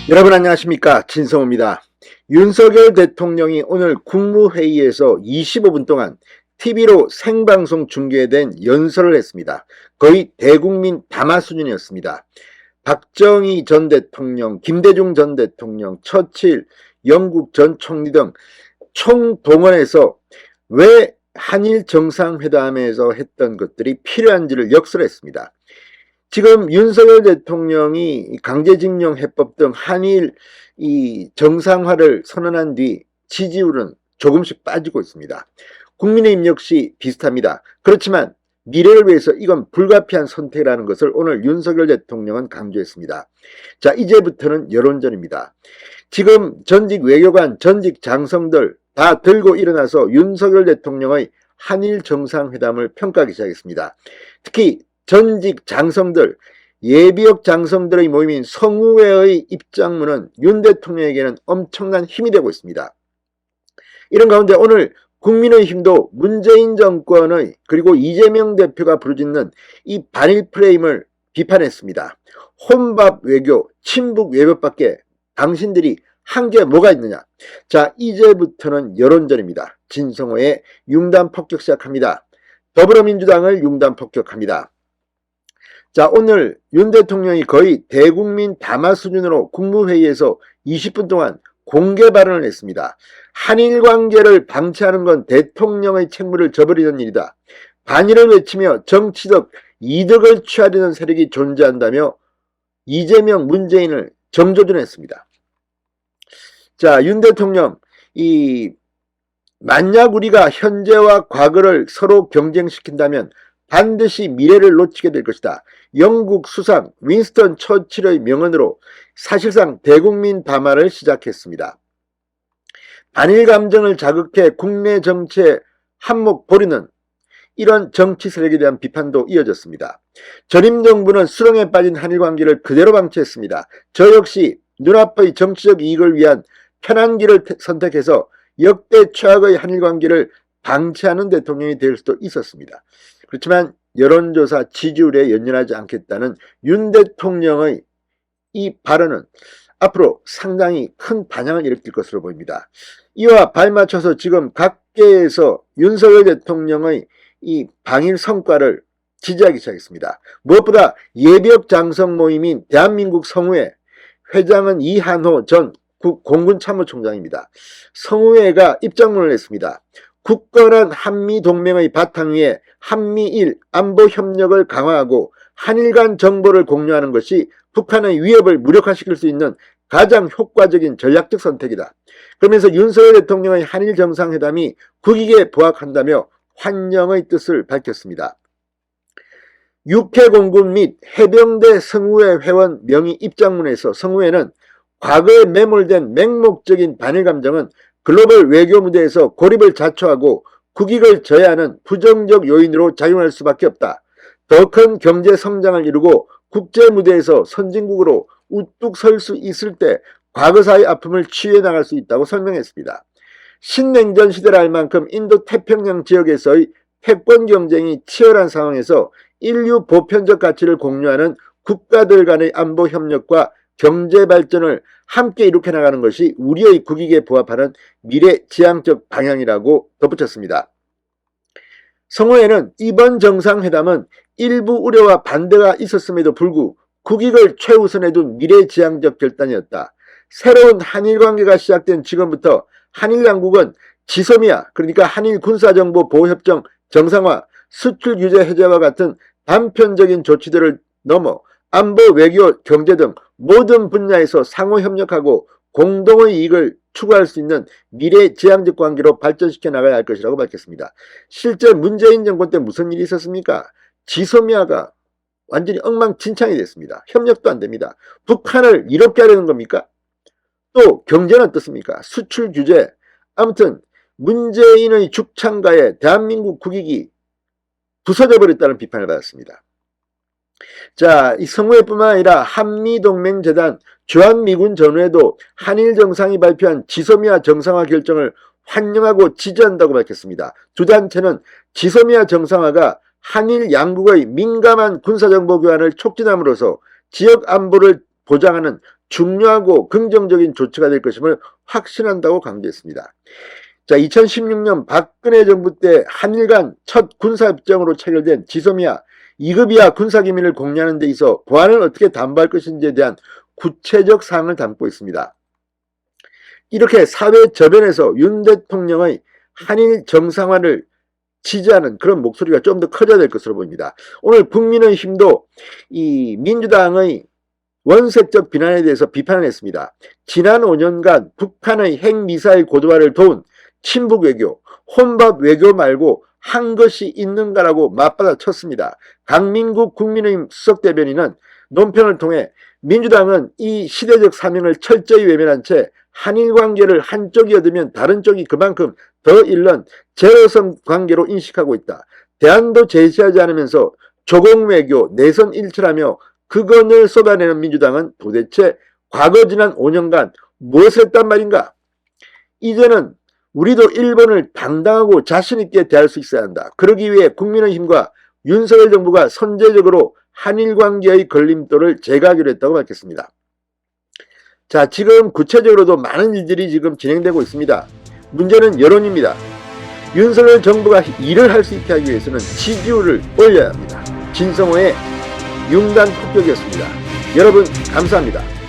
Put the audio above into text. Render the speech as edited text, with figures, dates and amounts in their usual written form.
여러분 안녕하십니까, 진성호입니다. 윤석열 대통령이 오늘 국무회의에서 25분 동안 TV로 생방송 중계된 연설을 했습니다. 거의 대국민 담화 수준이었습니다. 박정희 전 대통령, 김대중 전 대통령, 처칠, 영국 전 총리 등 총동원해서 왜 한일 정상회담에서 했던 것들이 필요한지를 역설했습니다. 지금 윤석열 대통령이 강제징용 해법 등 한일 정상화를 선언한 뒤 지지율은 조금씩 빠지고 있습니다. 국민의힘 역시 비슷합니다. 그렇지만 미래를 위해서 이건 불가피한 선택이라는 것을 오늘 윤석열 대통령은 강조했습니다. 자, 이제부터는 여론전입니다. 지금 전직 외교관, 전직 장성들 다 들고 일어나서 윤석열 대통령의 한일 정상회담을 평가하기 시작했습니다. 특히 전직 장성들, 예비역 장성들의 모임인 성우회의 입장문은 윤 대통령에게는 엄청난 힘이 되고 있습니다. 이런 가운데 오늘 국민의힘도 문재인 정권의 그리고 이재명 대표가 부르짖는 이 반일 프레임을 비판했습니다. 혼밥 외교, 친북 외교밖에 당신들이 한 게 뭐가 있느냐. 자, 이제부터는 여론전입니다. 진성호의 융단 폭격 시작합니다. 더불어민주당을 융단 폭격합니다. 자, 오늘 윤 대통령이 거의 대국민 담화 수준으로 국무회의에서 20분 동안 공개 발언을 했습니다. 한일 관계를 방치하는 건 대통령의 책무를 져버리는 일이다. 반일을 외치며 정치적 이득을 취하려는 세력이 존재한다며 이재명, 문재인을 정조준했습니다. 자, 윤 대통령, 만약 우리가 현재와 과거를 서로 경쟁시킨다면 반드시 미래를 놓치게 될 것이다. 영국 수상 윈스턴 처칠의 명언으로 사실상 대국민 담화를 시작했습니다. 반일 감정을 자극해 국내 정치에 한몫 보리는 이런 정치 세력에 대한 비판도 이어졌습니다. 전임 정부는 수렁에 빠진 한일 관계를 그대로 방치했습니다. 저 역시 눈앞의 정치적 이익을 위한 편한 길을 선택해서 역대 최악의 한일 관계를 방치하는 대통령이 될 수도 있었습니다. 그렇지만 여론조사 지지율에 연연하지 않겠다는 윤 대통령의 이 발언은 앞으로 상당히 큰 반향을 일으킬 것으로 보입니다. 이와 발맞춰서 지금 각계에서 윤석열 대통령의 이 방일 성과를 지지하기 시작했습니다. 무엇보다 예비역 장성 모임인 대한민국 성우회 회장은 이한호 전 공군참모총장입니다. 성우회가 입장문을 냈습니다. 굳건한 한미동맹의 바탕 위에 한미일 안보협력을 강화하고 한일 간 정보를 공유하는 것이 북한의 위협을 무력화시킬 수 있는 가장 효과적인 전략적 선택이다. 그러면서 윤석열 대통령의 한일 정상회담이 국익에 부합한다며 환영의 뜻을 밝혔습니다. 육해공군 및 해병대 성우회 회원 명의 입장문에서 성우회는 과거에 매몰된 맹목적인 반일 감정은 글로벌 외교 무대에서 고립을 자초하고 국익을 저해하는 부정적 요인으로 작용할 수밖에 없다. 더 큰 경제 성장을 이루고 국제 무대에서 선진국으로 우뚝 설 수 있을 때 과거사의 아픔을 치유해 나갈 수 있다고 설명했습니다. 신냉전 시대를 알 만큼 인도 태평양 지역에서의 패권 경쟁이 치열한 상황에서 인류 보편적 가치를 공유하는 국가들 간의 안보 협력과 경제 발전을 함께 이룩해 나가는 것이 우리의 국익에 부합하는 미래지향적 방향이라고 덧붙였습니다. 성우회는 이번 정상회담은 일부 우려와 반대가 있었음에도 불구하고 국익을 최우선에 둔 미래지향적 결단이었다. 새로운 한일 관계가 시작된 지금부터 한일 양국은 지소미아, 그러니까 한일 군사정보 보호협정 정상화, 수출 규제 해제와 같은 단편적인 조치들을 넘어 안보, 외교, 경제 등 모든 분야에서 상호 협력하고 공동의 이익을 추구할 수 있는 미래지향적 관계로 발전시켜 나가야 할 것이라고 밝혔습니다. 실제 문재인 정권 때 무슨 일이 있었습니까? 지소미아가 완전히 엉망진창이 됐습니다. 협력도 안 됩니다. 북한을 이롭게 하려는 겁니까? 또 경제는 어떻습니까? 수출 규제. 아무튼 문재인의 죽창가에 대한민국 국익이 부서져 버렸다는 비판을 받았습니다. 자, 이 성우회뿐만 아니라 한미동맹재단, 주한미군 전후에도 한일 정상이 발표한 지소미아 정상화 결정을 환영하고 지지한다고 밝혔습니다. 두 단체는 지소미아 정상화가 한일 양국의 민감한 군사정보 교환을 촉진함으로써 지역 안보를 보장하는 중요하고 긍정적인 조치가 될 것임을 확신한다고 강조했습니다. 자, 2016년 박근혜 정부 때 한일 간 첫 군사협정으로 체결된 지소미아 2급 이하 군사기밀을 공유하는 데 있어 보안을 어떻게 담보할 것인지에 대한 구체적 사항을 담고 있습니다. 이렇게 사회 저변에서 윤 대통령의 한일 정상화를 지지하는 그런 목소리가 좀 더 커져야 될 것으로 보입니다. 오늘 국민의힘도 이 민주당의 원색적 비난에 대해서 비판을 했습니다. 지난 5년간 북한의 핵미사일 고도화를 도운 친북 외교, 혼밥 외교 말고 한 것이 있는가라고 맞받아쳤습니다. 강민국 국민의힘 수석대변인은 논평을 통해 민주당은 이 시대적 사명을 철저히 외면한 채 한일 관계를 한쪽이 얻으면 다른 쪽이 그만큼 더 잃는 제로섬 관계로 인식하고 있다. 대안도 제시하지 않으면서 조공 외교, 내선 일치라며 극언을 쏟아내는 민주당은 도대체 과거 지난 5년간 무엇을 했단 말인가? 이제는 우리도 일본을 당당하고 자신있게 대할 수 있어야 한다. 그러기 위해 국민의힘과 윤석열 정부가 선제적으로 한일 관계의 걸림돌을 제거하기로 했다고 밝혔습니다. 자, 지금 구체적으로도 많은 일들이 지금 진행되고 있습니다. 문제는 여론입니다. 윤석열 정부가 일을 할 수 있게 하기 위해서는 지지율을 올려야 합니다. 진성호의 융단 폭격이었습니다. 여러분 감사합니다.